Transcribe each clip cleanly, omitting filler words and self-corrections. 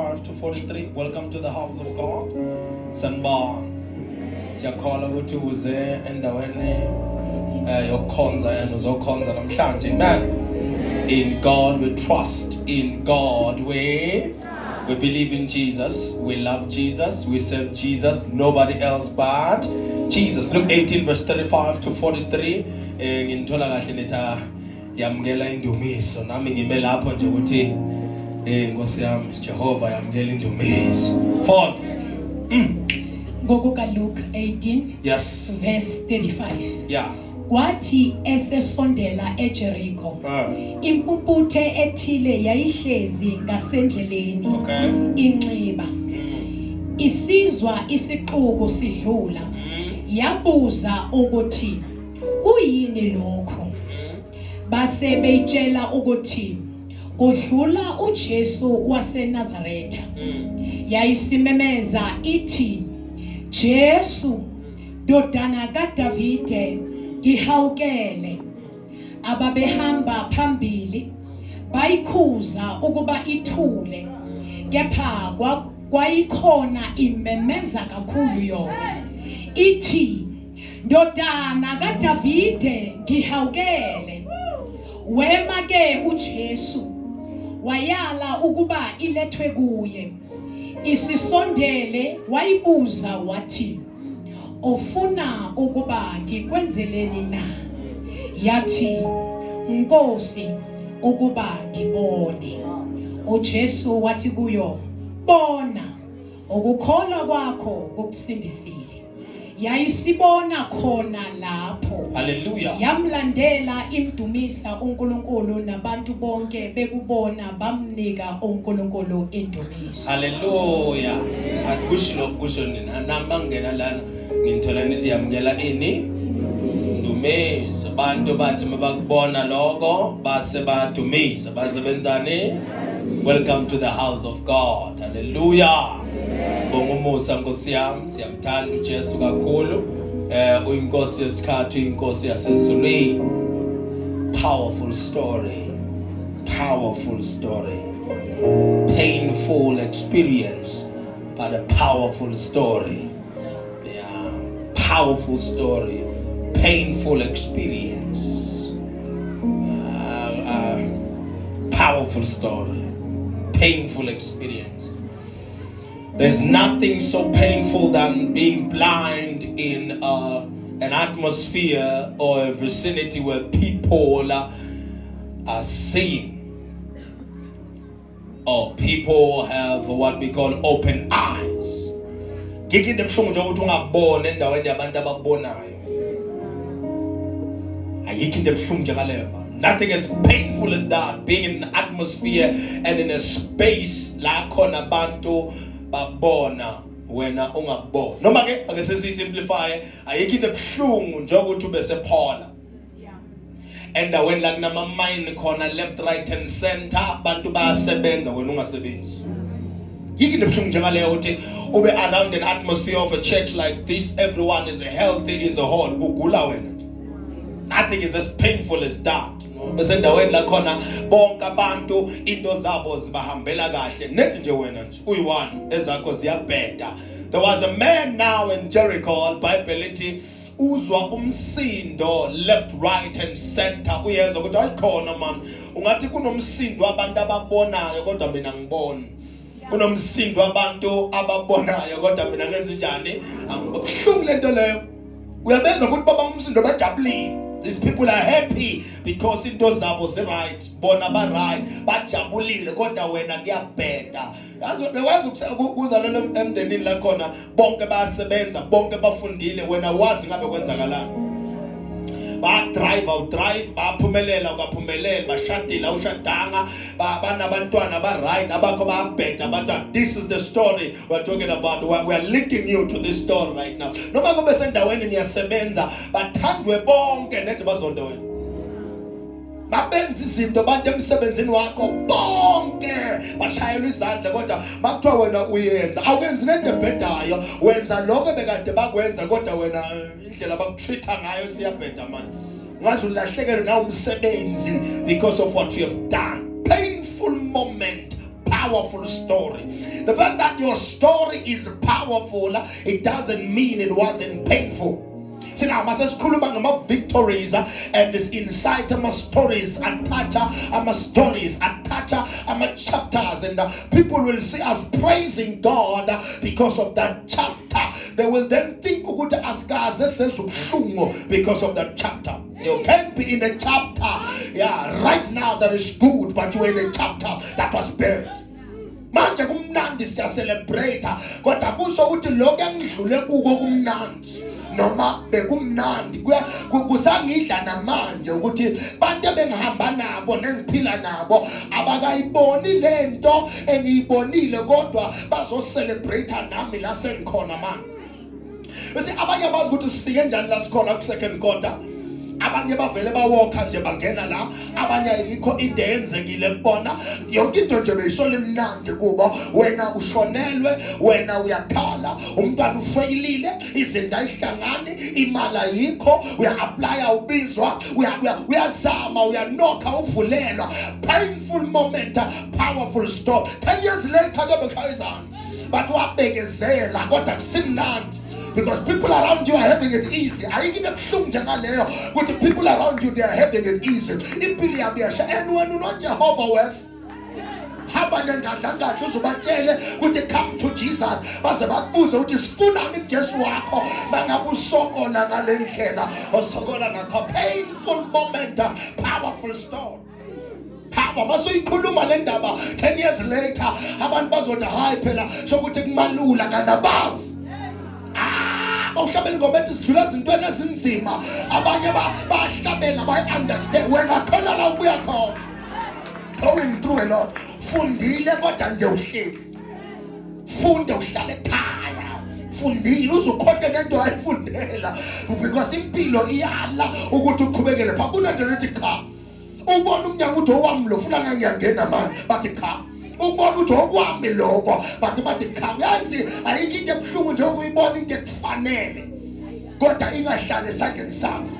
35 to 43. Welcome to the house of God. Sanba siyakholwa ukuthi uze endaweni yokukhonza and uzokhonza namhlanje. Amen. In God we trust. In God we believe in Jesus. We love Jesus. We serve Jesus. Nobody else but Jesus. Luke 18 verse 35 to 43. Ngithola kahle letha yamukela indumiso. Nami ngime lapho nje ukuthi Nkosi yami Jehova yamukela indumiso. Fond. Ngokuka Luke 18 Yes. verse 35. Yeah. Kwathi esesondela eJericho, impumputhe ethile yayihlezi ngasendleleni, inxiba. Isizwa isiquko sidlula, yabuza ukuthi kuyini lokho. Base beyitshela ukuthi kudlula uJesu waseNazaretha. Yayisimemeza ithi, Jesu, Ndodana kaDavide, ngihawukele. Ababehamba phambili bayikhuza ukuba ithule, kepha kwayikhona imemeza kakhulu yona, ithi, Ndodana kaDavide, ngihawukele. Wema ke uJesu wayala ukuba ilethwe kuye. Isisondele wayibuza wathi, ofuna ukuba ngikwenzeleni na? Yathi, Nkosi, ukuba ngibone. uJesu wathi kuyo, bona, ukukholwa kwakho kukusindisile. Yayisibona khona lapho. Hallelujah. Yamlandela imdumisa uNkulunkulu nabantu bonke bekubona bamnika uNkulunkulu indumiso. Hallelujah. Kusho nina nambangena lana ngithola nithi yamukela ini indumiso. Abantu bathi mabakubona lokho base badumisa basebenzane. Welcome to the house of God. Hallelujah. Sibonga umusa Nkosi yami, siyamthanda uJesu kakhulu. Uyinkosi yesikhathi, uyinkosi yasezulwini. Powerful story. Powerful story. Painful experience, but a powerful story. Yeah. Powerful story. Painful experience. Powerful story. Painful experience. There's nothing so painful than being blind in an atmosphere or a vicinity where people are seeing, or people have what we call open eyes. Nothing as painful as that, being in an atmosphere and in a space like abantu babona wena ungabona. Noma ke ake simplify, ayikho into ebuhlungu njengokuthi ube sephola. Endaweni la kunama mine khona left, right and center, abantu bayasebenza wena ungasebenzi. Yikho into ebuhlungu njengaleyo ukuthi ube around an atmosphere of a church like this, everyone is healthy, is a whole, ugula wena. Nothing is as painful as that. Besendaweni la khona bonke abantu into zabo zibahambela kahle, nethi nje wena nje uyi-one ezakho ziyabheda. There was a man now in Jericho, Bible lithi uzwa umsindo left, right and center. Uyezwa ukuthi ayikhona man, ungathi kunomsindo abantu ababonayo kodwa mina ngibona. Kunomsindo abantu ababonayo kodwa mina ngenze njani? Akubuhlungu lento leyo. Uyabezwa futhi baba umsindo bajabulile. These people are happy because into zabo zi right, bona ba right, bajabulile kodwa wena kuyabheda. Yazi bewazi ukuzalala emndenini la khona bonke bayasebenza, bonke bafundile, wena wazi ngabe kwenzakalani. Ba drive, baphumelela ukaphumelela, bashadile ushadanga, banabantwana ba right, abakho bayabheda abantwana. This is the story we're talking about. We are linking you to this story right now. Noma kube sendaweni niyasebenza, bathandwe bonke nethi bazonto wena. Mabenza izinto abantu emsebenzini wakho bonke bashayela izandla kodwa makuthiwa wena uyenza awukenzi nento ebhedayo, wenza lokho bekade bakwenza kodwa wena indlela bakutreata ngayo siyabheda manje. Ngaze ulahlekelwe na umsebenzi because of what you have done. Painful moment, powerful story. The fact that your story is powerful, it doesn't mean it wasn't painful. See now, masesikhuluma ngama victories and this inside my stories attach my stories attach my chapters, and people will see us praising God because of that chapter. They will then think ukuthi asikaze sesubuhlungu because of that chapter. You can't be in a chapter, right now that is good, but you're in a chapter that was bad. Manje kumnandi siya celebrate kodwa kusho ukuthi lokho engidlule kuko kumnandi noma bekumnandi kusangidla namanje ukuthi bantu ebengihamba nabo nengiphila nabo abakayiboni lento engiyibonile kodwa bazo celebrate nami la sengikhona manje. Bese abanye abazi ukuthi sifike njani la sikhona ku second quarter. Abanye bavele bawalka nje bangena la, abanye ayikho into eyenzekile kubona, yonke into nje beyisola imnandi kubo. Wena ushonelwe, wena uyakhala, umntwana ufeyilile, izinto ayihlangani, imali ayikho, uya-applya ubizwa, uyazama, uyanokha uvulelwa. Painful moment, powerful story. 10 years later ke bekushaya izandla, but wabekezela kodwa kusimnandi. Because people around you are having it easy. With the people around you, they are having it easy. And when you're not Jehovah West, come to Jesus. Painful moment, powerful story. Masuyikhuluma le ndaba 10 years later abantu bazothi hayi phela sokuthi kumalula kanabazi. Uhlabela ngoba ethi sidlula ezintweni ezinzima, abanye bahlabela bayi-understand wena khona la ubuya khona. Going through a lot. Fundile kodwa nje uhleli. Funde uhlale ekhaya. Fundile uzukhohle nento ayifundela because impilo iyala ukuthi uqhubekele pha kunento lethi cha. Ubona umnyango uthi owami lo ufuna ngangiyangena manje bathi cha. Ubona uthi okwami lokho bathi cha. Yazi ayikho into ebuhlungu nje ukuyibona into ekufanele kodwa ingahlala esandleni sakho.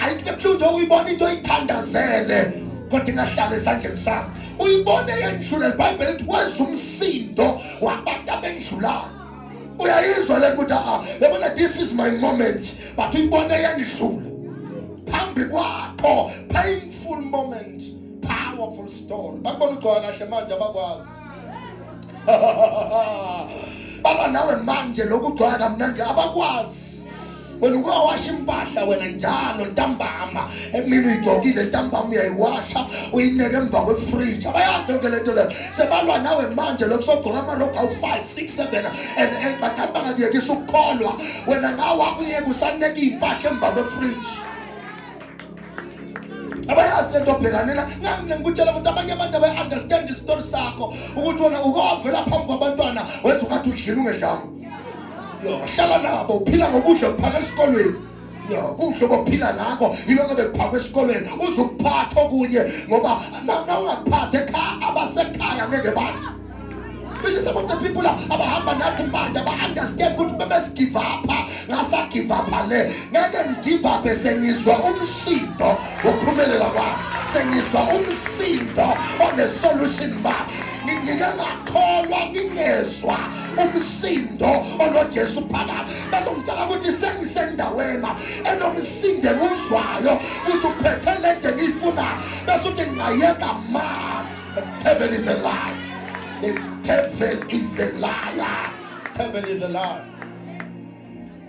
Ayikho into ebuhlungu nje ukuyibona into oyithandazele kodwa ingahlala esandleni sakho. Uyibone yendlula iBhayibheli lithi wenza umsindo wabantu abendlulayo. Uyayizwa le ukuthi yabona this is my moment, but uyibone yendlula. Phambi kwakho painful moment, powerful story. Bakubona ugcoka kahle manje abakwazi. Baba nawe manje lokugcoka kamnandi abakwazi. Wena ukawasha impahla wena njalo ntambama, emini uyigcokile ntambama uyayiwasha uyineke emva kwefridge. Abayazi lonke lento le. Sebalwa nawe manje lokusogcoka amarobha awu5 6 7 and bathanda bangakuyekisa ukukholwa wena ngawa kuyeka usaneka impahla emva kwefridge. Abayazi lento obhekanela ngikutshela ukuthi abanye abantu abayi-understand istori sakho ukuthi wena ukavela phambi kwabantwana wenza ungathi udlile ungedlanga. Hlala nabo uphila ngokudla okuphaka esikolweni. Kudla obuphila ngakho yiloko bekuphakwa esikolweni. Uzukuphatha okunye ngoba nawungakuphatha ekhaya abasekhaya ngeke badle. This is some of the people abahamba nathi manje aba-understand ukuthi bebesigive up ngasagive up le ngeke ngigive up sengizwa umsindo wokuphumelela kwami, sengizwa umsindo one-solution map. Ngike ngakholwa ngingezwa umsindo onoJesu phakathi. Bese ngitshela ukuthi sengisendaweni enomsindo engizwayo ukuthi uphethe lento engiyifunayo. Bese uthi ngingayeka man. The devil is a lie. The devil is a liar. Devil is a liar.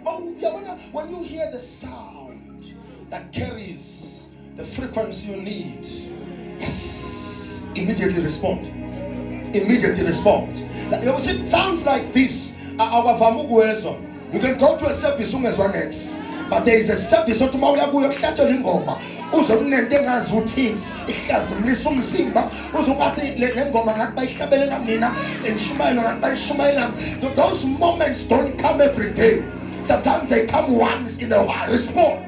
Oh, yeah, when you hear the sound that carries the frequency you need, yes, immediately respond. Immediately respond. It sounds like this. You can go to a service next, but there is a service tomorrow uyakuyokuhlatshelwa ingoma uzomnento engazuthi ihlazimlisa umzimba uzongathi le ngoma ngathi bayihlabelela mina lengishumayela ngathi bayishumayela. Those moments don't come every day. Sometimes they come once in a while. Respond.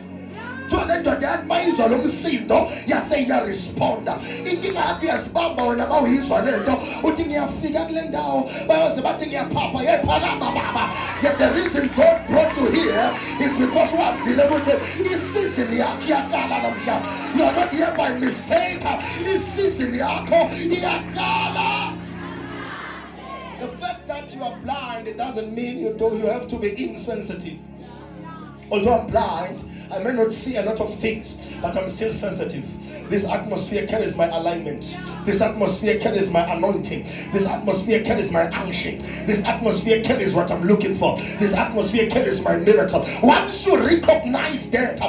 Ndoda yathi mayizwa lo msindo yase iyaresponda. Inkinga yakho iyazibamba wena mawuyizwa lento uthi ngiyafika kule ndawo bayoze bathi ngiyaphapha yephakama baba. Yet the reason God brought you here is because wazile ukuthi isizini yakho iyaqala namhlanje. You are not here by mistake. Isizini yakho iyaqala. The fact that you are blind, it doesn't mean you have to be insensitive. Although I'm blind, I may not see a lot of things, but I'm still sensitive. This atmosphere carries my alignment. This atmosphere carries my anointing. This atmosphere carries my unction. This atmosphere carries what I'm looking for. This atmosphere carries my miracle. Once you recognize that,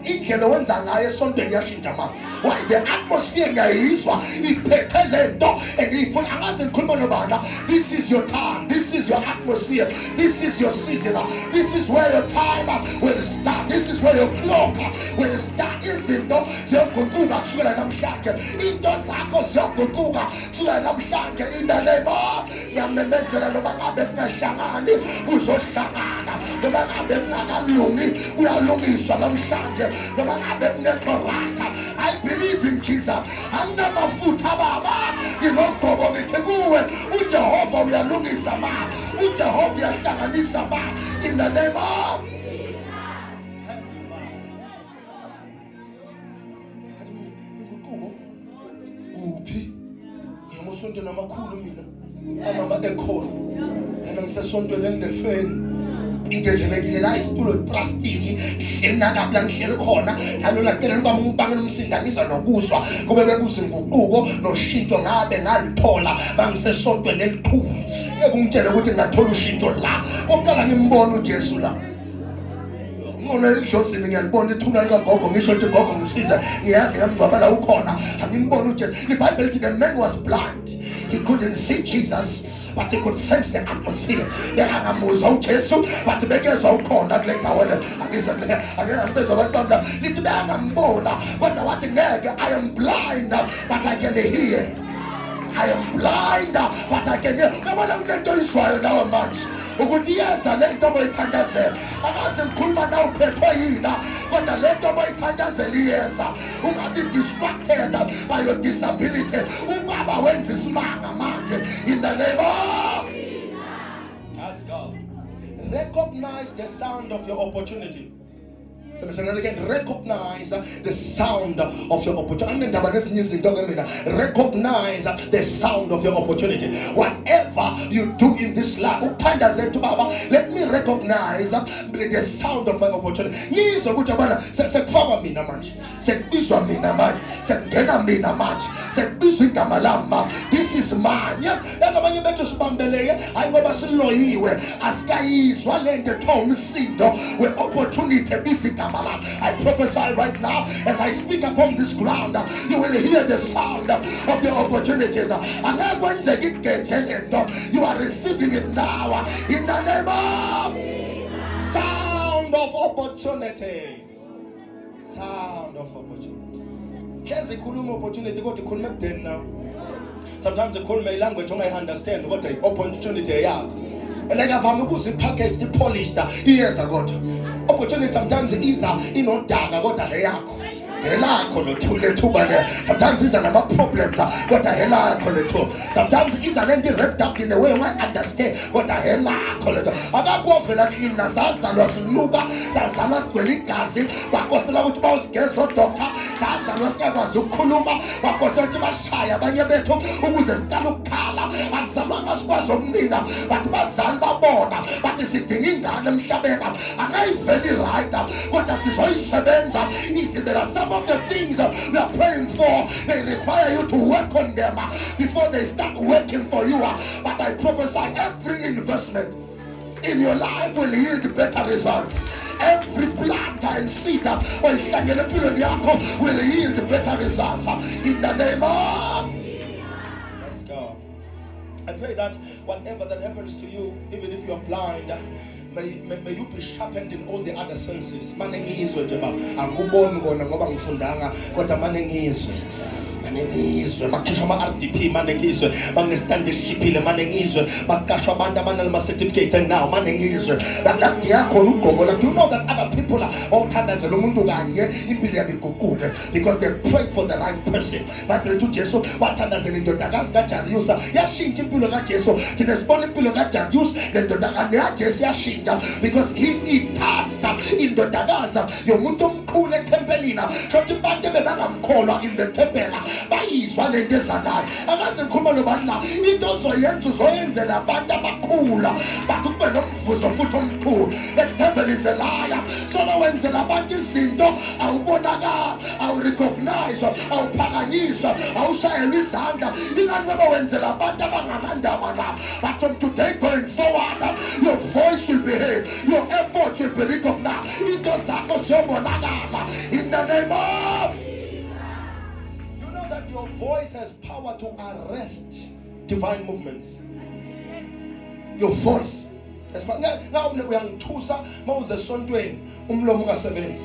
indlela wenza ngayo esontweni yashintsha ma. Why the atmosphere ngiyayizwa iphethe lento engiyifuna angaze ngikhuluma nobana. This is your time. This is your atmosphere. This is your season. This is where your time will start. This is where your clock will start. Izinto ziyoguquka kusukela namhlanje. Into zakho ziyoguquka kusukela namhlanje. In the name of ngiyamemezela noma ngabe kungahlangani kuzohlangana. Noma ngabe kungakalungi kuyalungiswa namhlanje. I believe in Jesus. Angamafutha baba nginogobo ngithi kuwe uJehova uyalungisa ba uJehova uyahlanganisa ba in the name of inguquko kuphi ngiyamosonto namakhulu mina amama ekhona mina ngisesontweni elinefeni ingezelekile la isitulo iplastiki hleli nakabla ngihleli khona nalola cela nibamba ngibangela umsindanisa nokuswa kube bekuze inguquko noshintsho ngabe ngalithola bangisesontweni elikhulu ekungitshela ukuthi ngathola ushintsho la kokuqala ngimbona uJesu la ngona idlosini ngiyalibona ithuna likagogo ngisho ukuthi gogo ngisiza ngiyazi ngamngcwabela ukhona angimbona uJesu iBhayibheli lithi the man was blind. He couldn't see Jesus, but he could sense the atmosphere. Bekangamuzwa uJesu, but bekezwa ukhona kule ndawo le. Angizabeza abantwana lithi bekangambona kodwa wathi ngeke I am blind but I can hear. I am blind but I can hear. Yabona kunento oyizwayo nawe manje ukuthi yeza lento boyithandazela akaze ngikhuluma nawe uphethwe yina kodwa lento boyithandazela iyeza ungabi distracted by your disability. Ubaba wenza isimanga manje in the name of ask God. Recognize the sound of your opportunity. So again, recognize the sound of your opportunity. Recognize the sound of your opportunity. Whatever you do in this life, let me recognize the sound of my opportunity. This is mine. I prophesy right now as I speak upon this ground, you will hear the sound of your opportunities. You are receiving it now in the name of sound of opportunity. Sound of opportunity. Here's a cool opportunity. Go to Kulmekden now. Sometimes they call my language when I understand what the opportunity is. And like I've packaged, the polished years ago. Opportunity sometimes is daga got a hayako. Sometimes these are number problems. What a hell call it. Sometimes it's an empty wrapped up in the way I understand what a hell call it. I got go for that clean Nasas and was Nuba, Sasamas Quelicasi, Wakosala with Mouse Gesso Doctor, Sasanoska was Ukuluma, Wakosama Shire, Banyabeto, who was a Stalukala, and Samanas was of Nina, but Bazalba Bona, but is sitting in Ganam Shabena, and I felt right up. What does his voice Sabenza? He said there are some of the things we are praying for, they require you to work on them before they start working for you. But I prophesy every investment in your life will yield better results. Every plant and seed will yield better results in the name of. Let's go. I pray that whatever that happens to you, even if you are blind, may you be sharpened in all the other senses. Manengizwe nje ba anguboni kona ngoba ngifundanga kodwa manengizwe makhisha ama-RDP manengizwe banestandishipile manengizwe bakashwa abantu abanalama certificates now manengizwe that yakhona ugogo. Do you know that other people bawuthandazela umuntu kanye impilo yabo iguquke because they prayed for the right person. Bible to Jesu wathandazela indodakazi kaJarius yashintsha impilo kaJesu. Thina sibona impilo kaJarius le ndodakazi yaJesu yashintsha. afraid because if he touched indodakazi yomuntu omkhulu ethempelini shothi abantu bebangamkholwa in the temple bayizwa lento ezanayo akaze ngikhuluma nobani la into ozoyenza uzoyenzela abantu abakhula bathi kube nomvuzo futhi omkhulu. The devil is a liar. So wenzela abantu izinto awubonakala awurecognize awuphakanyiswa awushayelwa izandla ingani ngoba wenzela abantu abanganandaba nabo. But from today going forward your voice will be heard, your efforts will be recognized, into zakho ziyobonakala in the name of. Do you know that your voice has power to arrest divine movements? Your voice. Now uyangithusa mawuze esontweni umlomo ungasebenzi.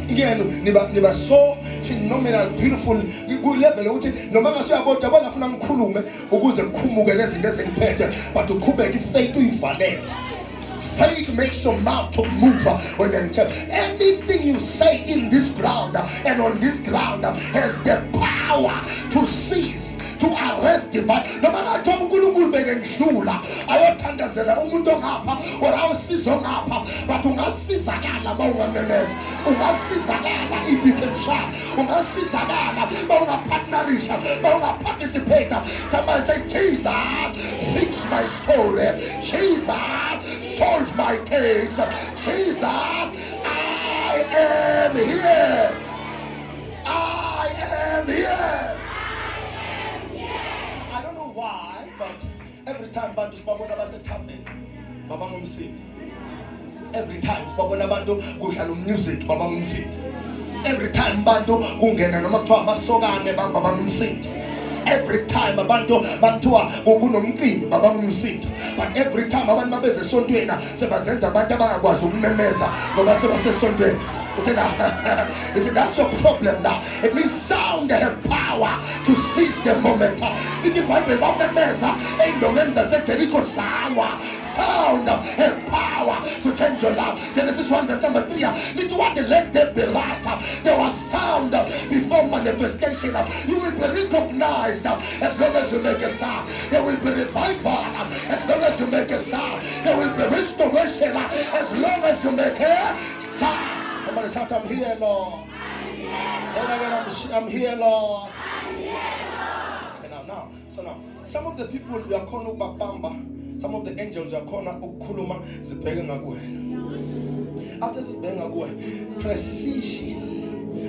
Again, niba so phenomenal, beautiful. Ku level ukuthi noma ngasuyabona yabona afuna ngikhulume ukuze kukhumuke lezi zinto ezingiphethe, but uqhubeka ifaith uyivalete. Faith makes your mouth to move when you're in church. Anything you say in this ground and on this ground has the power to seize, to arrest divine. No matter how uNkulunkulu bekenhlula ayothandazela umuntu ongapha or awusiza ongapha, but ungasizakala mawungamemeza, ungasizakala if you can shout, ungasizakala mawungapartnerisha, mawungaparticipate. Somebody say, Jesus, fix my story. Jesus, solve my case. Jesus, I am here. I am here. I don't know why, but every time bantu sibabona basethaveni babanga umsindo. Every time sibabona bantu kudlala music babanga umsindo. Every time bantu kungena noma kuthiwa amasokane babanga umsindo. Every time abantu bathiwa kunomcimbi babanga umsindo. But every time abantu mabeze esontweni sebazenza abantu abangakwazi ukumemeza ngoba sebasesontweni. He said that's your problem now. It means sound have power to seize the moment. Ithi Bible bamemeza endongeni zaseJericho sawa. Sound have power to change your life. Genesis 1 verse number 3. Lithi what let there be light. There was sound before manifestation. You will be recognized as long as you make a sound. There will be revival as long as you make a sound. There will be restoration as long as you make a sound. Somebody shout, I'm here, Lord. Say it again, I'm here, Lord. Okay, now, some of the people you are calling Babamba, some of the angels you are calling Ukuluma, zibheke ngakuwena. After this bheke ngakuwena, precision.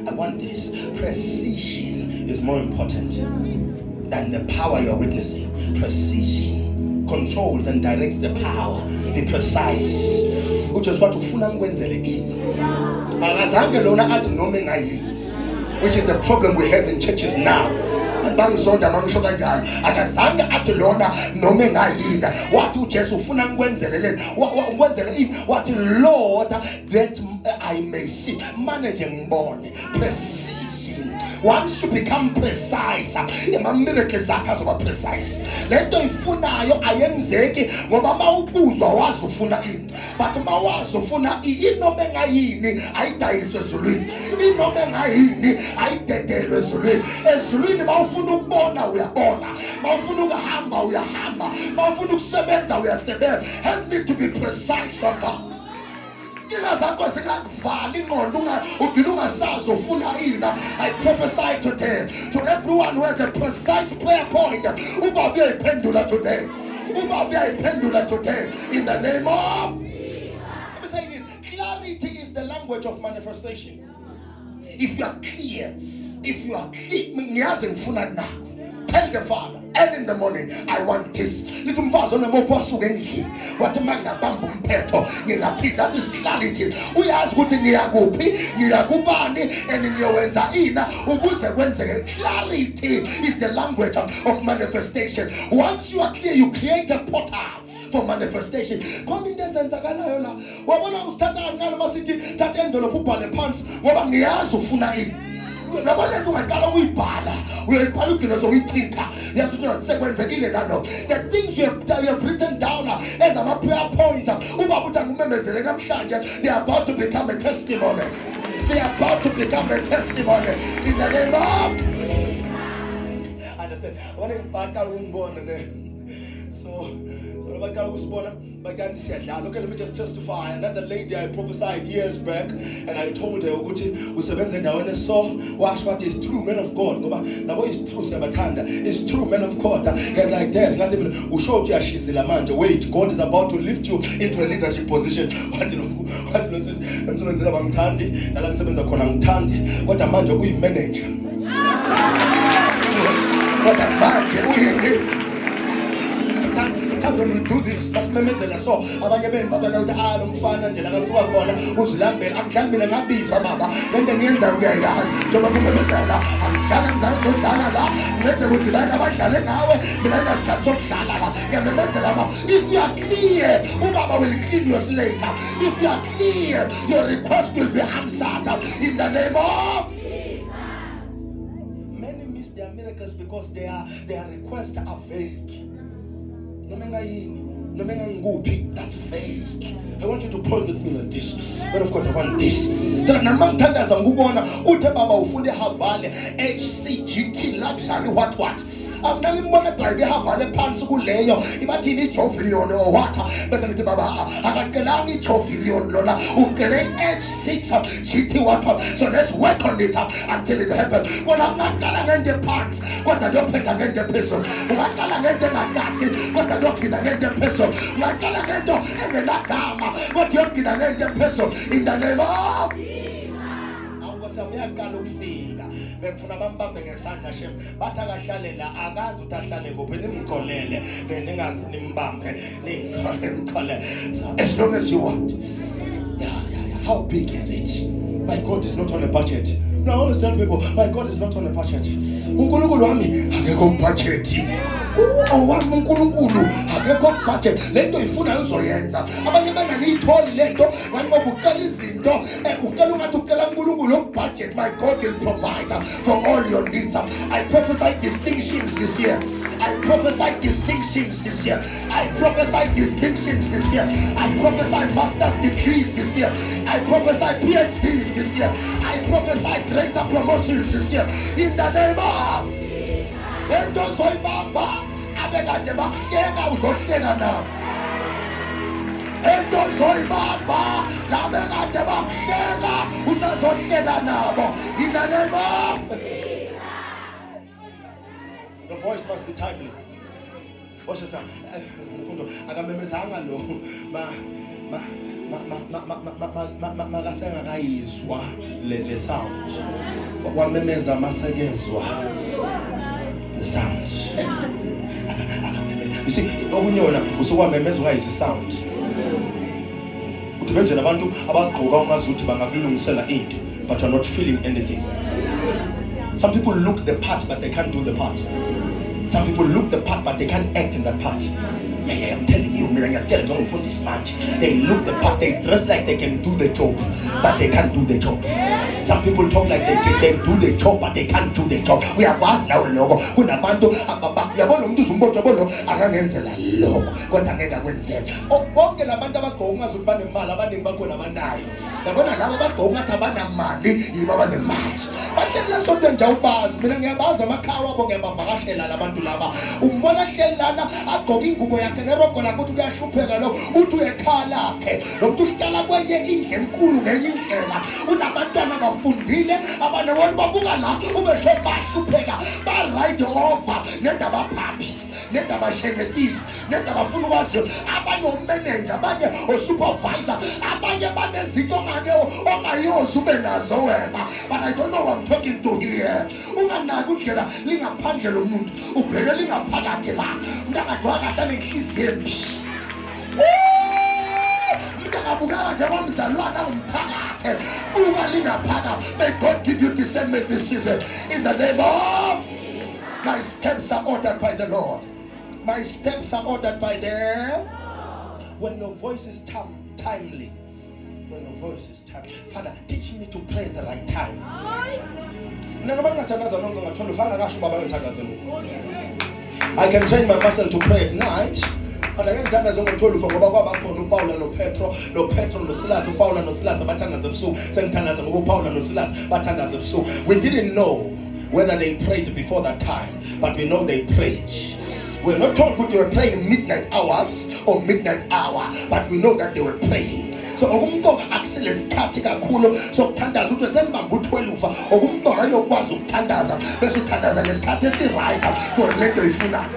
I want this. Precision is more important than the power you are witnessing. Precision controls and directs the power. Be precise. Which is what ufuna ngikwenzele ini. Akazange lona athi noma engayini. Which is the problem we have in churches now. And bangisonda mangisho kanjalo. Akazange athi lona noma engayini. Wathi uJesu ufuna ngikwenzele ngikwenzele ini. Wathi Lord that I may see. Manage ngibone. Precision. Once you become precise, miracles are precise. Lento ifunayo ayenzeki ngoba mawubuzwa wazi ufuna ini. But mawazi ufuna inoma engayini ayidayiswe ezulwini. Inoma engayini ayidedelwe ezulwini. Ezulwini mawufuna ukubona uyabona. Mawufuna ukuhamba uyahamba. Mawufuna ukusebenza uyasebenza. Help me to be precise, oh God. I prophesy today to everyone who has a precise prayer point. Uba be a pendula today. Uba be a pendula today. In the name of. Let me say this. Clarity is the language of manifestation. If you are clear, tell the Father, and in the morning, I want this. Little fast on the moposu endlini. What manga bambu mpeto. That is clarity. We ask what niyagupi, niyagubani, and niyowenza ina. Ubuze wenze. Clarity is the language of manifestation. Once you are clear, you create a portal for manifestation. Come in the sense akalayola. Wabona ustata angana masiti tat envelope upale pants. Waba ngiyazi ufuna ini. The things you have written down as a prayer points, they are about to become a testimony. They are about to become a testimony in the name of. Understand? So baqala ukusibona bakanti siyadlala. Okay, let me just testify. Another lady I prophesied years back, and I told her ukuthi usebenza endaweni so washo bathi is true men of God ngoba nabo is true siyabathanda. Is true men of God. Guys like that. Ngathi mina usho ukuthi uyashizila manje. Wait, God is about to lift you into a leadership position. Wathi lo sis emsebenzini abangithandi nala ngisebenza khona ngithandi kodwa manje uyi manager. Kodwa manje uyi Sometimes when we do this, basimemezela so abanye benu baba la uthi lo mfana nje la kasuka khona uzilambela angidlali mina ngabizwa baba lento engiyenzayo uyayazi njengoba kumemezela angidlala ngizange sodlala la ngenze kudibana abadlale ngawe mina nginasikhathi sokudlala la ngiyamemezela baba if you are clear ubaba will clean your slate. If you are clear your request will be answered in the name of many miss their miracles because their requests are vague. That's fake. I want you to point with me like this. But of course, I want this. So namangithandaza ngubona uthe baba ufuna ihavale HCGT luxury what. Amna ngimbona drive ihavale phansi kuleyo ibathini iJovilion or what. Bese ngithi baba akacelanga iJovilion lona ucele H6 GT what. So let's work on it until it happens. Kodwa ungaqala ngente phansi kodwa uyophetha ngente phezulu. Ungaqala ngente ngakati kodwa uyogcina ngente phezulu. Ungaqala ngento engenagama kodwa uyogcina ngente phezulu in the name of Awukosamiyaqala ukufika bekufuna bambambe ngesandla shem bathi akahlale la akazi ukuthi ahlale kuphi nimgolele ningazi nimbambe nimgolele as long as you want. How big is it? My God is not on a budget. No, I always tell people, my God is not on a budget. uNkulunkulu wami akekho budget. Owami uNkulunkulu akekho budget. Lento ifuna uzoyenza. Abanye banganiyitholi lento ngoba ucela izinto ucela ungathi ucela uNkulunkulu budget. My God will provide for all your needs. I prophesy distinctions this year. I prophesy distinctions this year. I prophesy distinctions this year. I prophesy master's degrees this year. I prophesy PhDs this year. I prophesy greater promotions this year. In the name of Ento zoyibamba abekade bakuhleka uzohleka nabo. Ento zoyibamba labekade bakuhleka usazohleka nabo. In the name of the voice must be timely. Watch this now. Akamemezanga lo makasengakayizwa le sound. Okwamemeza masekezwa the sound. You see, okunyona usokwamemeza ungayizwa sound. Uthi benje nabantu abagqoka ungazi ukuthi bangakulungisela into but you are not feeling anything. Some people look the part but they can't do the part. Some people look the part but they can't act in that part. Yeah, I'm telling you, they look the part, they dress like they can do the job, but they can't do the job. Some people talk like they can do the job, but they can't do the job. We are vast now, logo. Unabantu, yabona umuntu uzumbotsha bolo angangenzela lokho kodwa ngeke akwenze. Bonke labantu abagqoka ngathi banemali abaningi bakhona abanayo. Yabona laba abagqoka ngathi abanamali yibo abanemali. Bahleli la sonto nje ubazi mina ngiyabaza amakhawa abo ngiyabavakashela labantu laba. Umbona hleli lana agqoka ingubo yakhe nerogo lakhe uthi kuyahlupheka lo uthi uyekhala lakhe. Lo muntu uhlala kwenye indle enkulu ngenye indlela. Unabantwana bafundile abanewona babuka la ubesho bahlupheka ba ride over nendaba phaphi nendaba shengetisi nendaba funa ukwazi abanye omanager abanye osupervisor abanye banezinto ngake ongayozi ube nazo wena. But I don't know what I'm talking to here. Unganaki indlela lingaphandle lomuntu ubheke lingaphakathi la mntakathwa kahle nenhliziyo embi. May God give you discernment this season in the name of. My steps are ordered by the Lord. My steps are ordered by the. When your voice is timely, when your voice is timely, Father, teach me to pray at the right time. I can change my muscle to pray at night. But I can't tell you from Paula no Petro no Silas, Paula no Silas, Batanas of Sue, Santanas and Paula no Silas, Batanas of Sue. We didn't know whether they prayed before that time, but we know they prayed. We're not told that they were praying in midnight hours or midnight hour, but we know that they were praying. So okumtoka akusile sikhathi kakhulu sokuthandaza ukuthi sembamba u12 okumtoka ayokwazi ukuthandaza bese uthandaza ngesikhathi esiright for lento ifunayo.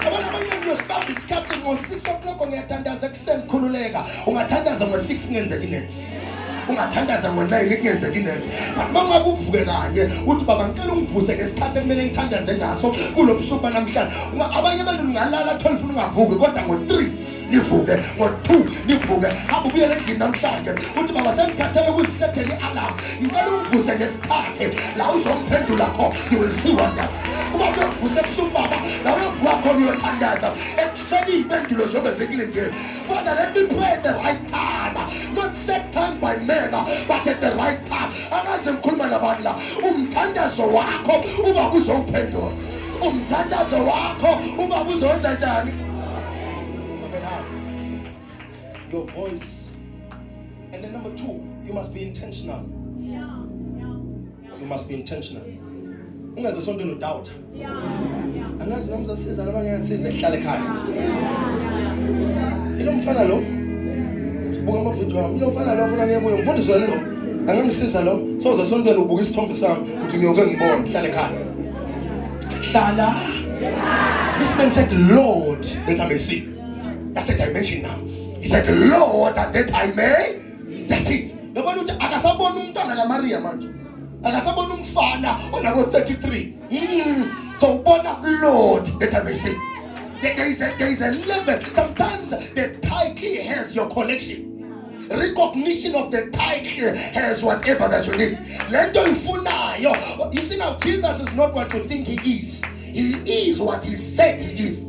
Abanye start isikhathi ngo6 o'clock ngiyathandaza kuseni khululeka ungathandaza ngo6 ngenzeki next. Ungathandaza ngo9 kungenzeki next. But mangabe uvuke kanye uthi baba ngicela ungivuse ngesikhathi ekumele ngithandaze ngaso kulobusuku namhlanje. Abanye abantu ngalala 12 ungavuki kodwa ngo3 nivuke ngo2 nivuke hamba ubuyele endlini namhlanje uthi baba sengikhathele ukuzisethela ialarm ngicela ungivuse ngesikhathi la uzomphendula kho you will see wonders. Uma uyokuvuse ebusuku baba la uyovuka khona uyothandaza ekuseni impendulo zobe zikulindele. Father, let me pray at the right time, not set time by men, but at the right time. Angaze ngikhuluma nabantu la umthandazo wakho uba uzophendula. Umthandazo wakho uba uzowenza njani? Okay, now your voice. And then number 2, you must be intentional. You must be intentional. Ungaze sonto no doubt. Angaze noma uzasiza noma ngiyasiza ehlale ekhaya. Ilo mfana lo. Buka amavidiyo wami. Ilo mfana lo ufuna ngiyekuye mfundise lo. Angangisiza lo. Soza sontweni ubuka isithombe sami uthi ngiyoke ngibone hlale ekhaya. Hlala. This man said, Lord, that I may see. That's a dimension now. He said, Lord, that I may. That's it. Yabona uthi akasabona umntwana kaMaria manje. Akasabona umfana onabo 33. So ubona Lord that I may see. There is a level. Sometimes the title has your collection. Recognition of the title has whatever that you need. Lento ifunayo. You see now, Jesus is not what you think he is. He is what he said he is.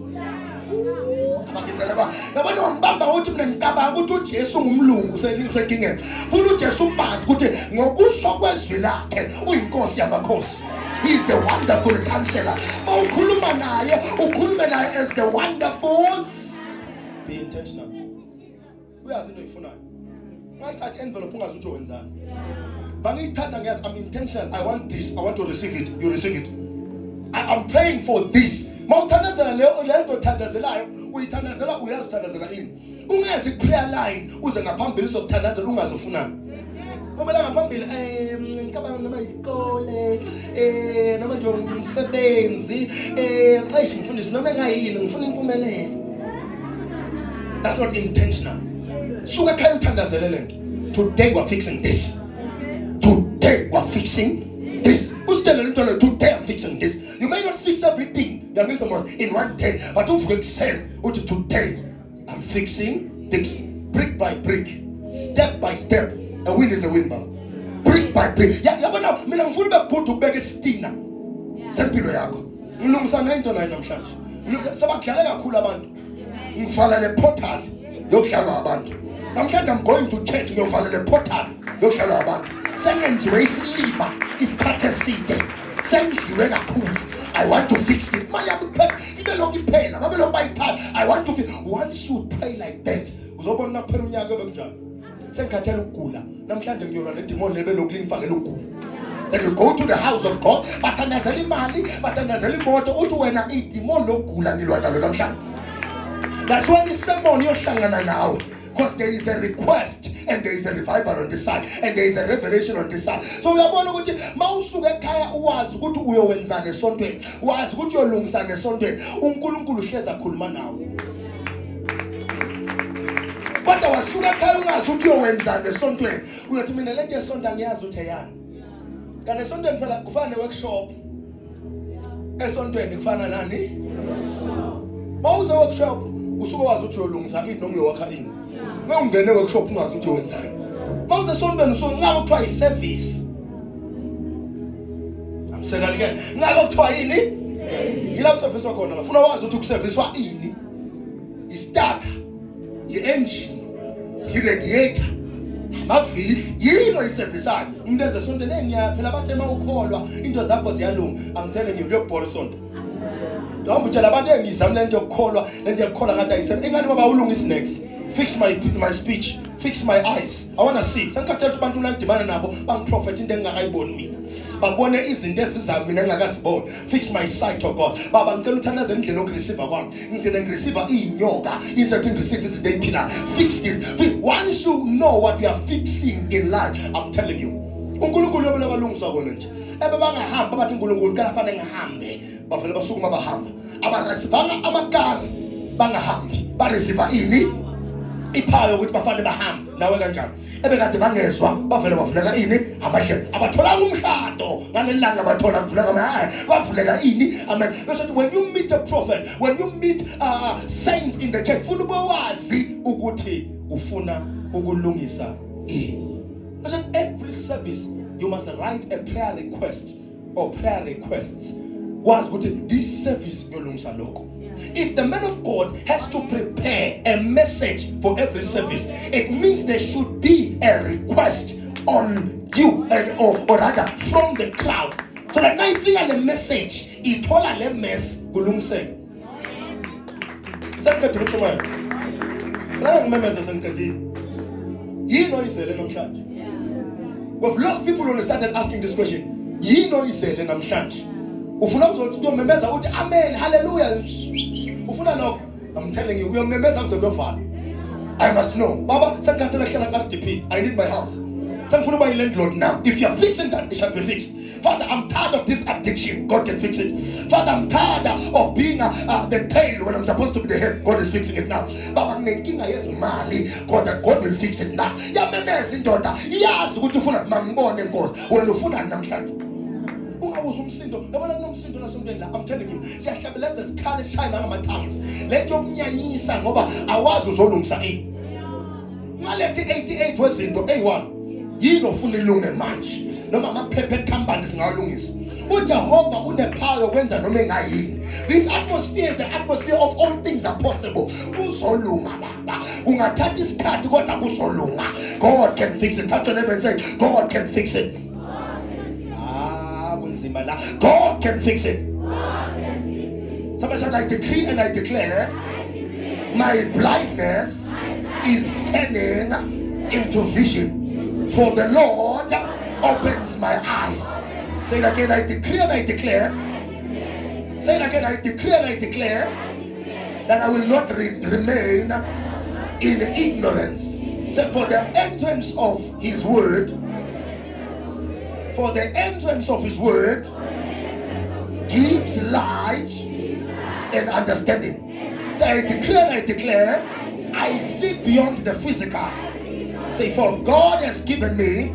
Yabona wambamba uthi mina ngicabanga ukuthi uJesu ngumlungu senkingeni. Funa uJesu umazi ukuthi ngokusho kwezwi lakhe uyinkosi yamakhosi. He is the wonderful counselor. Mawukhuluma naye ukhulume naye as the wonderful. Be intentional. Uyazi into ifunayo. Ngayithatha envelope ungazi ukuthi wenzani. Bangiyithatha ngiyazi I'm intentional. I want this. I want to receive it. You receive it. I'm praying for this. Mawuthandazela lento othandazelayo uyithandazela uyazi uthandazela ini. Ungezi prayer line uze ngaphambili sokuthandazela ungazofunana. Umela ngaphambili ngicabanga noma isikole noma nje umsebenzi ayisho ngifundisa noma engayini ngifuna impumelelo. That's not intentional. Suka ekhaya uthandazele lento. Today we're fixing this. Today we're fixing this. Today I'm fixing this. You may not fix everything in one day, but don't forget today I'm fixing this. Brick by brick, step by step. A win is a win, Baba. Brick by brick. Yabona mina ngifuna bekuphuta ubeke istina. Sempilo yakho. Ngilungisa 9-9 namhlanje. Sabakhala kakhulu abantu. Ngifala le portal yokuhlala abantu. Namhlanje I'm going to church ngiyofala le portal yokuhlala abantu. Sengenziwe isilima isikhathe eside. Sengidliwe kakhulu. I want to fix it. Manje ibe lokhu iphela. Babe lokhu bayithatha. I want to fix. Once you pray like that, uzobona kuphela unyaka obekunjani. Sengikhathela ukugula. Namhlanje ngiyolwa nedemon lebe lokhu lingifakela ukugula. Then you go to the house of God, bathandazela imali, bathandazela imoto, uthi wena idemon lokugula ngilwa nalo namhlanje. That's when the sermon yohlangana nawe. Because there is a request and there is a revival on this side and there is a revelation on this side. So uyabona ukuthi mawusuka ekhaya uwazi ukuthi uyowenzana esontweni, uwazi ukuthi uyolungisana esontweni, uNkulunkulu uhleza khuluma nawe. Kodwa wasuka ekhaya ungazi ukuthi uyowenzana esontweni, uyothi mina lento yesonto ngiyazi ukuthi eyani. Kanti esontweni phela kufana ne-workshop. Esontweni kufana nani? Mawuze workshop usuke wazi ukuthi uyolungisa ini noma uyowakha ini. Ungene workshop ungazi ukuthi wenzani. Mawuze sontweni usuke ngabe kuthiwa i-service. I'm saying that again. Ngabe kuthiwa yini? Service. Yilapho service wakhona la. Funa wazi ukuthi ukuservice wa ini. I-starter, i-engine, i-radiator, amavili, yini oyiservisayo. Umuntu ezesontweni engiyaphela bathe mawukholwa into zakho ziyalunga. I'm telling you lokubhora isonto. Don't tell abantu engizama lento yokukholwa, lento yokukholwa ngathi ayisebenzi. Ingane baba ulungisa next. Fix my speech, fix my eyes. I want to see. Sengikhathela ukuthi abantu unandimana nabo bangiprophet into engingakayiboni mina. babone izinto ezizayo mina engakaziboni. Fix my sight, oh God. Baba ngicela uthandaze indlela yokureceive kwami. Ngicela ngireceive inyoka instead receive izinto eziphila. Fix this. Once you know what you are fixing in life, I'm telling you, uNkulunkulu yobela kwalungiswa kona nje. Bangahamba bathi uNkulunkulu ucela fanele ngihambe, bavele basukuma bahamba. Abareceive amakari bangahambi, ba receive ini iphayo ukuthi bafanele bahambe nawe kanjani. Ebekade bangezwa bavele bavuleka ini amahlelo. Abathola umshado ngalelanga bathola kuvuleka kwavuleka ini. Amen. Listen, when you meet a prophet, when you meet saints in the church, funa ukwazi ukuthi ufuna ukulungisa ini. Listen, every service you must write a prayer request or prayer requests. Was ukuthi this service yolungisa lokho. If the man of God has to prepare a message for every service, it means there should be a request on you or rather from the crowd. So that now if you have a message, it all a mess kulungise. Sakati kuchoma. La ngimemeza senkati. Yini oyizele namhlanje? We've lost people who started asking this question. Yini oyizele namhlanje? Ufuna uzothi uyomemeza uthi amen hallelujah. Ufuna lokho. I'm telling you, uyomemeza mzokufana. I must know. Baba, sakhathela hlala ka-RDP. I need my house. Sangifuna uba landlord now. If you're fixing that, it shall be fixed. Father, I'm tired of this addiction. God can fix it. Father, I'm tired of being the tail when I'm supposed to be the head. God is fixing it now. Baba, nginenkinga yezimali. God will fix it now. Yamemeza indoda. Yazi ukuthi ufuna mangibone Nkosi. Wena ufuna namhlanje. I'm telling you, siyahlabeleza isikhali esishayina ngama-tongues. Lento yokunyanyisa ngoba awazi uzolungisa ini. Ngalethi 88 wezinto A1 yini ofuna ilunge manje noma amaphepha companies ngawalungisa. uJehova unepower yokwenza noma engayini. This atmosphere is the atmosphere of all things are possible. Kuzolunga baba. Ungathatha isikhathi kodwa kuzolunga. God can fix it. Touch your neighbor and say, God can fix it. God can fix it. Somebody said, I decree and I declare my blindness is turning into vision. For the Lord opens my eyes. Say it again, I decree and I declare. Say it again, I decree and I declare that I will not remain in ignorance. Say, for the entrance of His word, for the entrance of His word gives light and understanding. Say, I decree and I declare, I see beyond the physical. Say, for God has given me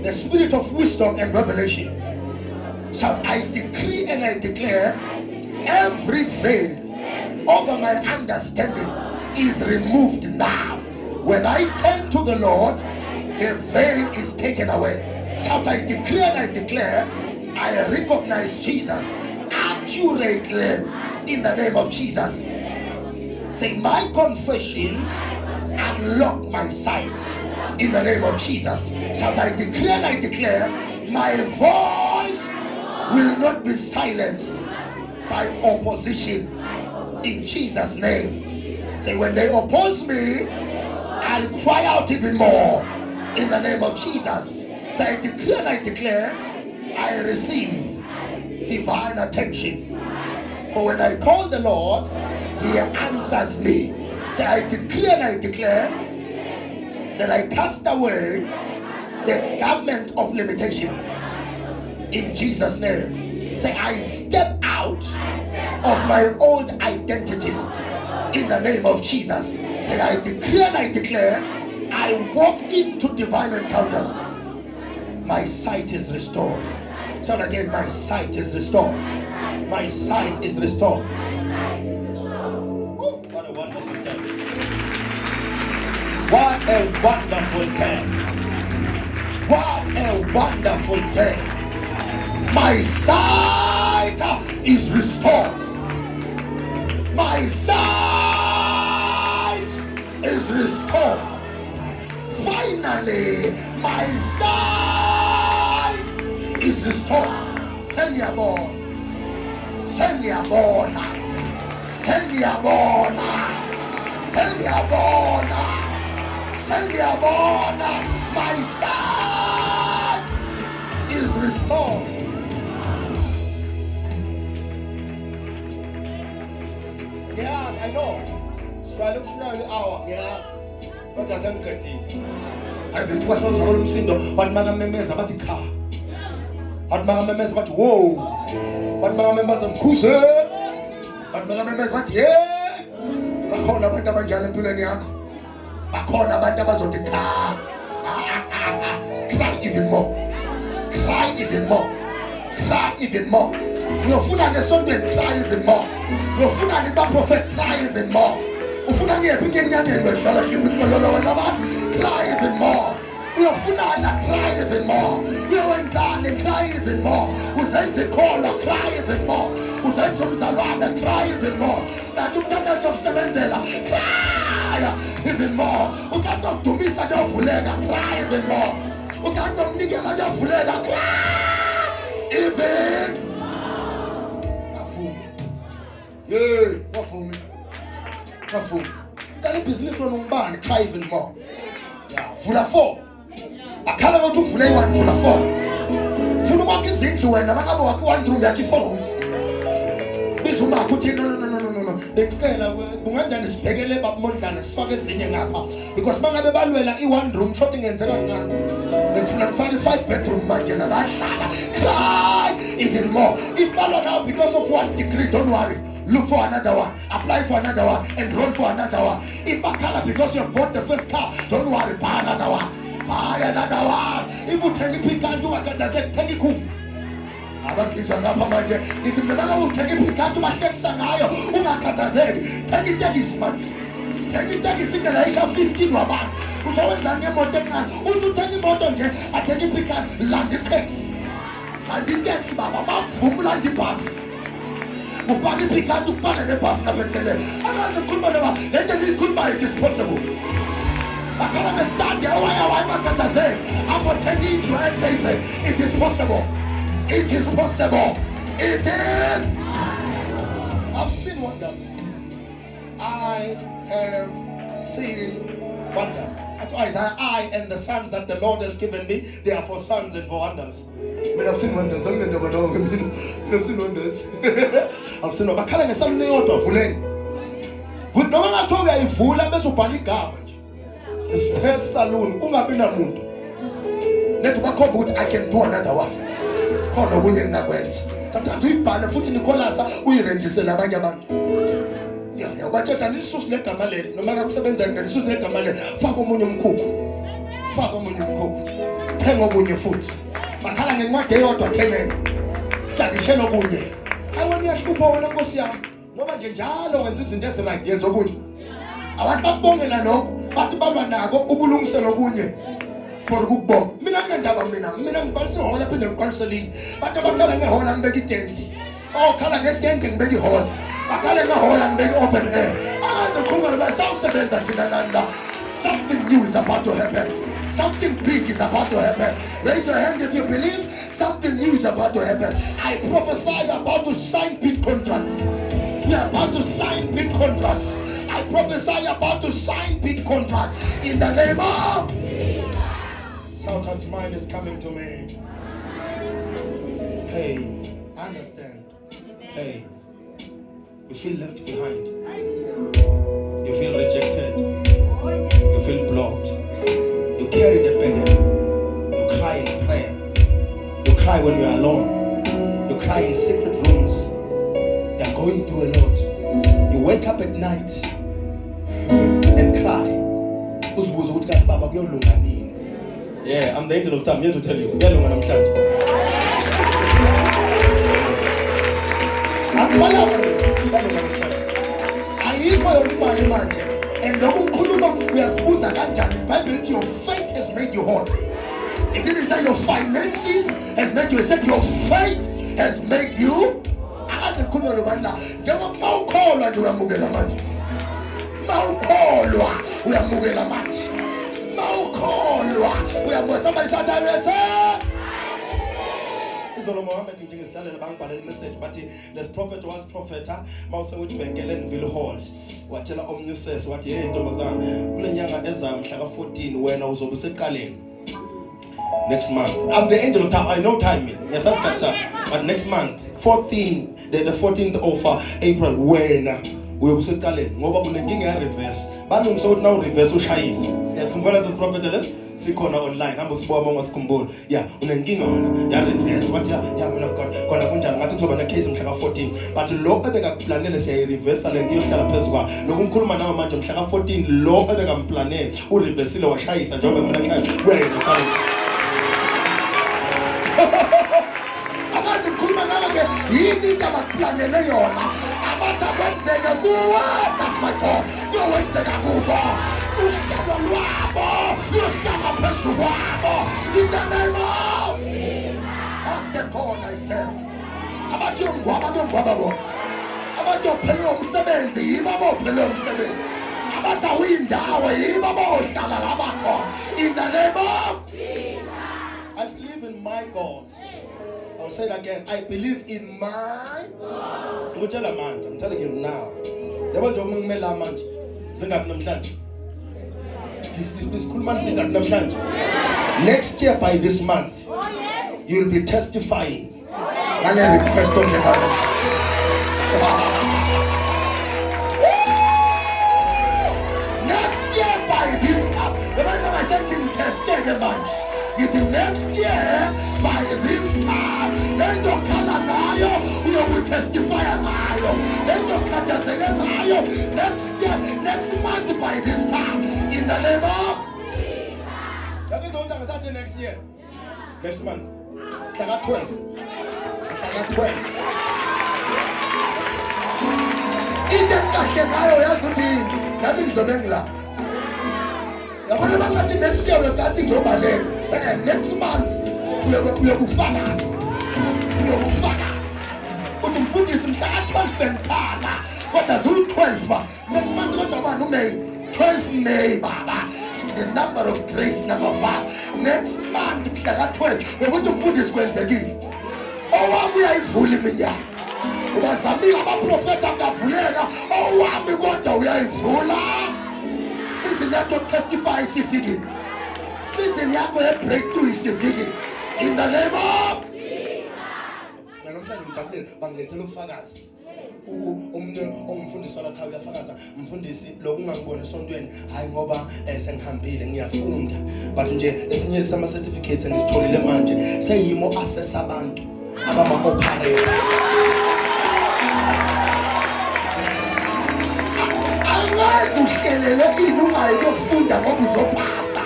the spirit of wisdom and revelation. So I decree and I declare, every veil over my understanding is removed now. When I turn to the Lord, the veil is taken away. Shout, I decree and I declare, I recognize Jesus accurately in the name of Jesus. Say, my confessions unlock my sight in the name of Jesus. Shout, I decree and I declare, my voice will not be silenced by opposition in Jesus' name. Say, when they oppose me, I'll cry out even more in the name of Jesus. So I decree and I declare, I receive divine attention. For when I call the Lord, He answers me. So I decree and I declare that I cast away the garment of limitation in Jesus' name. Say, I step out of my old identity in the name of Jesus. Say, I decree and I declare, I walk into divine encounters. My sight is restored. Shout again, my sight is restored. My sight is restored. Oh, what a wonderful day. What a wonderful day. What a wonderful day. My sight is restored. My sight is restored. Finally, my sight is restored. Seniabon. Seniabona. Seniabona. Seniabona. Seniabona. My sight is restored. Yes, I know. Strike the hour. Yes. What does I'm getting? I think what was all umsindo. What manga memeza about the car. What manga memeza about whoa. What manga memeza mkhuze. What manga memeza about yeah. Bakhona abantu abanjalo empilweni yakho. Bakhona abantu abazothi cha. Cry even more. Cry even more. Cry even more. Uyofuna ngesontweni, try even more. Uyofuna niba prophet, try even more. Ufuna ngiyephi ngenyangeni wedlala imihlololo wena abantu, try even more. Uyofuna try even more. Uyowenzani, try even more. Uzenze ikholwa, try even more. Uzenze umzalwane, try even more. Kanti umntana sokusebenzela, try even more. Ukanti nokudumisa kuyovuleka, try even more. Ukanti nokunikela kuyovuleka, try even. Yeah, what for me? What for me? Tell the business one ngubani, try even more. Yeah, fula 4. Akhala ukuthi uvule i1 fula 4. Funa ukwakha izindlu wena mangabe wakhe 1 room yakhe 4 rooms. Bizuma ukuthi no. Bengicela kunganjani sibhekele babamondlana sifake ezinye ngapha because mangabe balwela i1 room shot ingenzeka kancane. Bengifuna ngifake 5 bedroom manje nabahlala. Cry even more. If balwa now because of 1 degree, don't worry. Look for another one, apply for another one, enroll for another one. If Bakala because you bought the first car, don't worry, buy another one. Buy another one. If you take it, can't do it, say, take it cool. Abakizwa ngapha manje ngithi mina ngawuthenga iphikhantu bahlekisa ngayo ungakhathazeki thenga itekisi manje thenga itekisi indlela isha 15 wabantu uzowenza ngemoto encane uthi uthenga imoto nje athenga iphikhantu landa itaxi baba mavuma ulanda ibhasi upaka iphikhantu upaka nebhasi ngaphecelele angaze ngikhuluma noma lento engiyikhulumayo it is possible akala ngestand why makhathazeki abothenga indlu eDavid it is possible. It is possible. It is. I've seen wonders. I have seen wonders. That's why I and the sons that the Lord has given me, they are for sons and for wonders. I mean, I've seen wonders. I've seen wonders. I've seen wonders. Bakhala ngesaluni yodwa vuleni. Noma ngathoka ivula bese ubhala igama nje. Spare saloon kungabi namuntu. Nethi bakhomba ukuthi I can do another one. Khona okunye ngakwenza sometimes uyibhale futhi nikolasa uyirenjise nabanye abantu yeah ubathetha nilisusi legama leli noma ngakusebenza ngelisusi legama leli faka omunye umkhukhu thenga okunye futhi bakhala ngencwadi eyodwa thengeni studishela okunye awona yahlupha wena Nkosi yami ngoba nje njalo wenza izinto eziright yenza okunye abantu bakubongela lokho bathi balwa nako ubulungiselo okunye for ukubonga mina ngendaba mina ngibhalise hola phinde ngibhalise linye bantu bakhala ngehola ngibeka itenti khala ngetenti ngibeka ihola bakhala ngehola ngibeka open air akaze khuluma basawusebenza thina nanda something new is about to happen something big is about to happen raise your hand if you believe something new is about to happen I prophesy you're about to sign big contracts you're about to sign big contracts I prophesy you're about to sign big contracts in the name of Southard's mind is coming to me. Hey, understand. Hey, you feel left behind. You feel rejected. You feel blocked. You carry the burden. You cry in prayer. You cry when you are alone. You cry in secret rooms. You are going through a lot. You wake up at night and cry. Yeah, I'm the angel of time. I'm here to tell you. And your faith has made you whole. It didn't say your finances has made you. It said your faith has made you. Somebody shout Izolo Mohammed ngidinga isihlalela bangibhalela message bathi les prophet was prophet mawuse uthi bengelenville hall wathela omnye wathi hey ntombazana kule nyanga ezayo mhla ka14 wena uzobe useqaleni Next month. I'm the angel of time. I know timing. Yes, that's got some. But next month, 14th, the 14th of April, when we will set talent. Ngoba kunenkinga ya reverse. Balungu so now reverse ushayisa. Yes, kumbona sesi prophetess sikhona online. Hamba sibuka bonga sikhumbula. Yeah, unenkinga wona ya reverse. What yeah man of God. Kona kunjani ngathi kuzoba ne case mhla ka14. But lo ebeka planele siya reverse le ngiyo hlala phezulu kwa. Lokungikhuluma nawe manje mhla ka14 lo ebeka mplanele u reverse washayisa njengoba mina shayisa. Wena talent. Akazi ngikhuluma nawe yini into abakuplanele yona abathi akwenzeke kuwe. That's my God. Yowenzeka kubo uhlelo lwabo luhlala phezu kwabo in the name of ask God. I said abathi yongwaba bona abathi yophelelwa umsebenzi yibo abophelelwa umsebenzi abathi awuyindawo yibo abohlala labakhona in the name of I believe in my God. I'll say it again. I believe in my God. I'm telling you now. Please. Next year by this month, you'll be testifying. And I request us next year by this time, the man I sent him tested a bunch. It's next year by this time. Then the Kalanayo, we will testify Anayo. Then the Kataseganayo. Next year, next month by this time. In the name of that is what I'm saying next year. Next month. 12. In the Kashenayo, Yasutin, that means the Bengla. Next year we're starting to overlay. Next month we will fathers. But in food is 12 Bengala. What does 12? Next month what about May? 12 May, Baba. The number of grace number 5. Next month 12. We're going to put this Wednesday. Oh, we are fooling me. Ubazamila abaprofeta mkavulela. Oh, wami kodwa uyayivula. Season yako testify isifiki. Season yako ya breakthrough isifiki. In the name of bangilethela ufakazi umfundisi wala khaya uyafakaza mfundisi lokungangibona esontweni hayi ngoba sengihambile ngiyafunda but nje esinye sama certificates engisitholile manje seyimo assess abantu abama operator. Angazi uhlelele ini ungayi ukufunda ngoba uzopasa.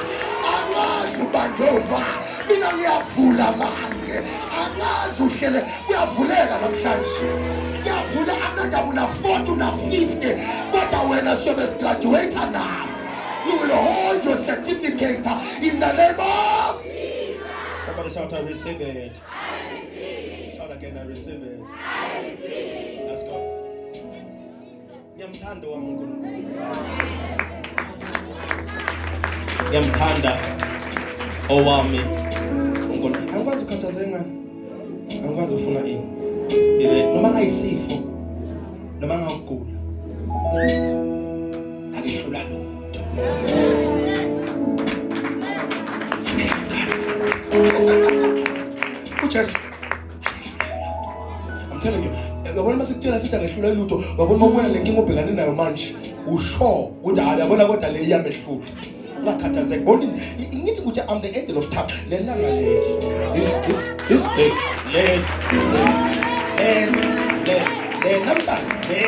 Angazi ubanjoba. Mina ngiyavula manje. Angazi uhlele kuyavuleka namhlanje. Kuyavula anandaba una 40 una 50 kodwa wena sobe graduate now. You will hold your certificate in the name of somebody shout I receive it. I receive it. Shout again I receive it. I receive it. Let's go. Ngiyamthanda wami uNkulunkulu. Ngiyamthanda owami uNkulunkulu. Angikwazi ukukhathazeka ngani? Angikwazi ufuna ini. Noma ngayisifo noma ngawugula. Akihlula lutho. Ujesu. I'm telling you. Ngabona masikutshela sithi angehlula lutho wabona ukubona lenkinga obhekane nayo manje usho ukuthi yabona kodwa le iyamehlula ungakhathazeki bona ngithi ukuthi I'm the angel of time lelanga lethu this day le namhlanje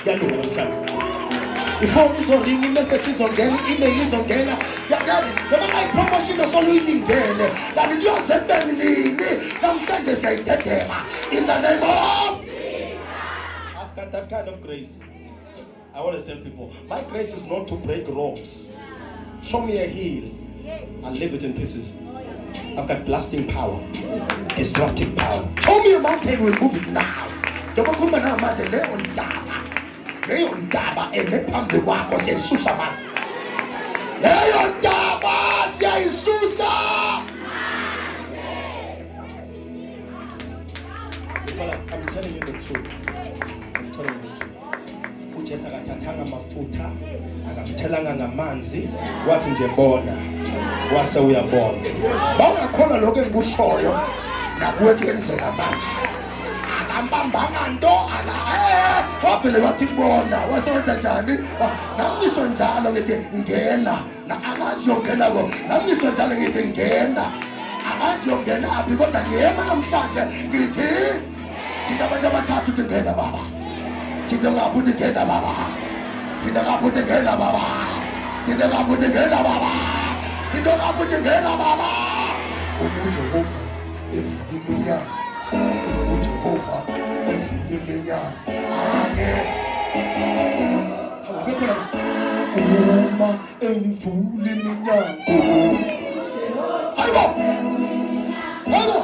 yalunga namhlanje ifoni izoringa imessage izongena email izongena yakabi noma ayipromotion osoluyilindele kanti kuyoze benginini namhlanje siyayidedela in the name of got that kind of grace. I want to tell people, my grace is not to break rocks. Show me a hill, I'll leave it in pieces. I've got blasting power, disruptive power. Show me a mountain, we'll move it now. Don't come now, man. Leon Daba, and let pambe wako say Susa man. Leon Daba, say Susa. Because I'm telling you the truth. uJesu akathathanga amafutha akamthelanga ngamanzi wathi nje bona wase uyabona. Bawungakholwa lokho engikushoyo nakuwe kuyenzeka manje. Akambambanga nto waphele wathi kubona wasewenza njani namisho njalo ngithi ngena akazi yongena ko namisho njalo ngithi ngena akazi yongena aphi kodwa ngiyema namhlanje ngithi thina abantu abathathu uthi ngena baba thina ngapha uthi ngena baba thina ngapha uthi ngena baba thina ngapha uthi ngena baba thina ngapha uthi ngena baba uJehova evula iminyango uJehova evula iminyango ake awubekho la uma evula iminyango hayibo hayibo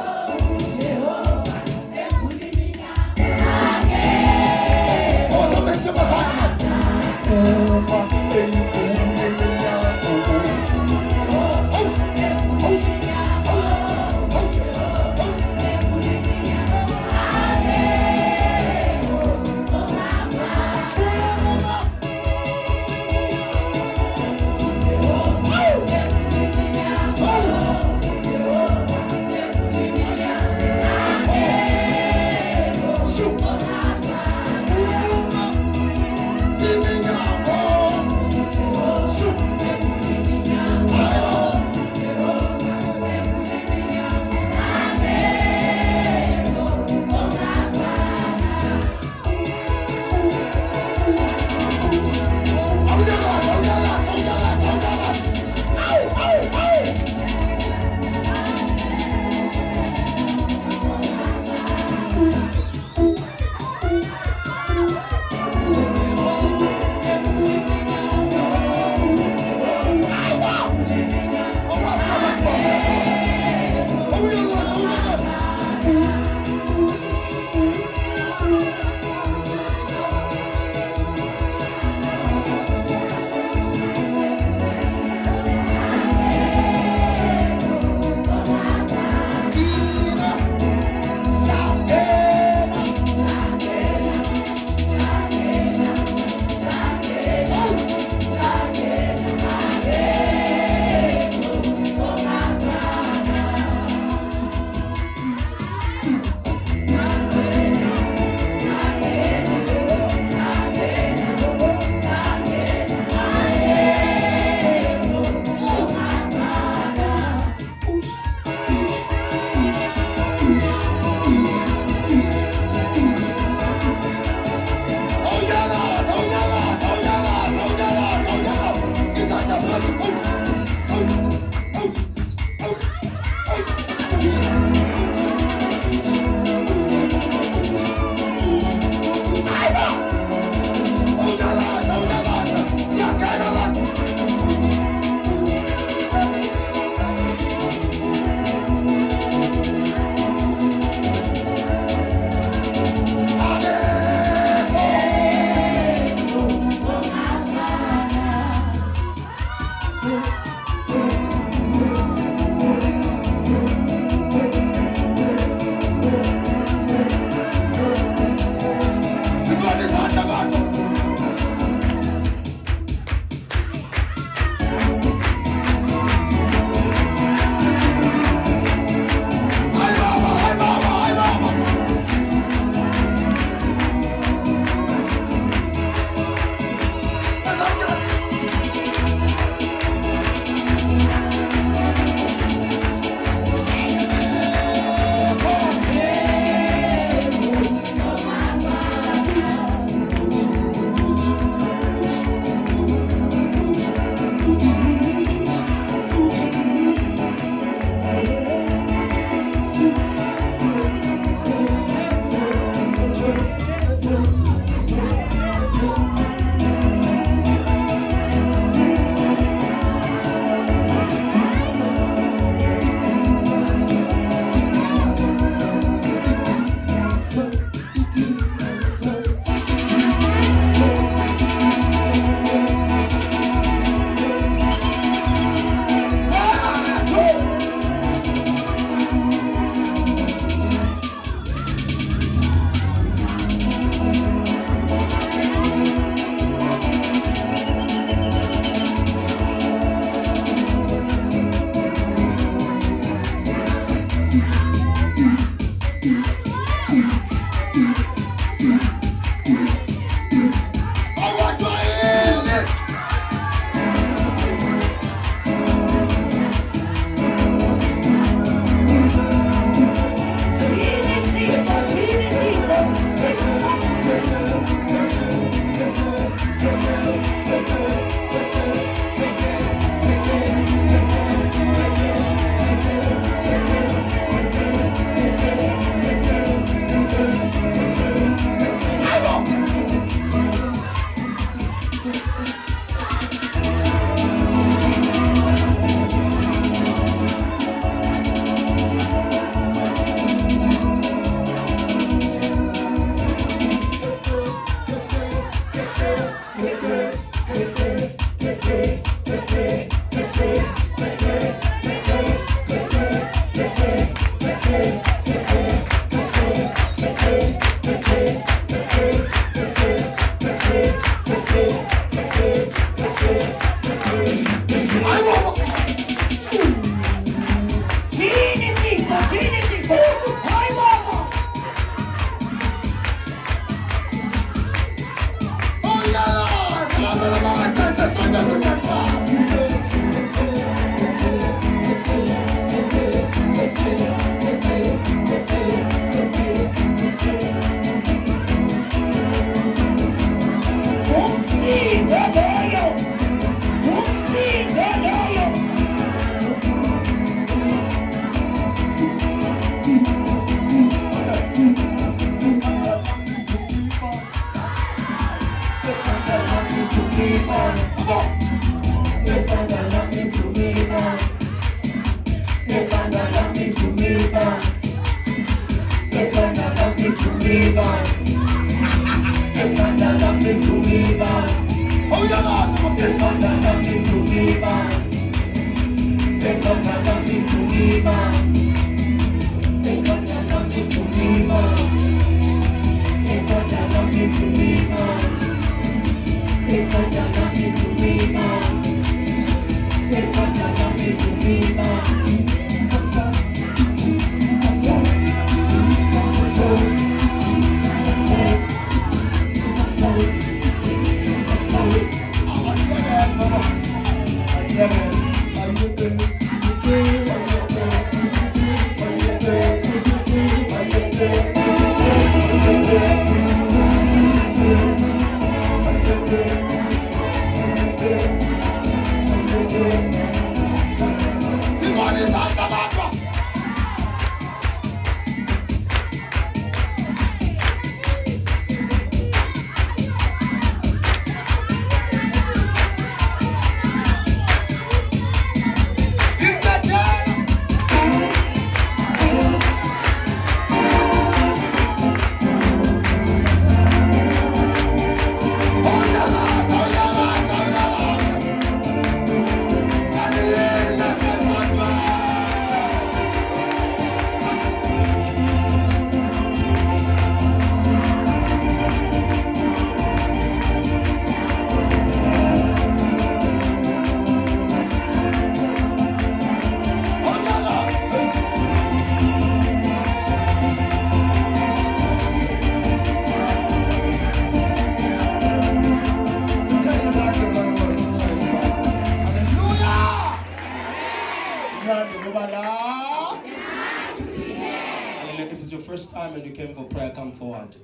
If it's your first time and you came for prayer, come forward.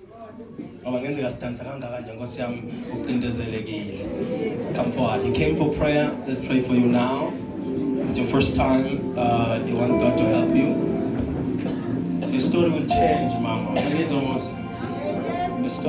Come forward. You came for prayer. Let's pray for you now. It's your first time. You want God to help you. Your story will change, Mama. Your story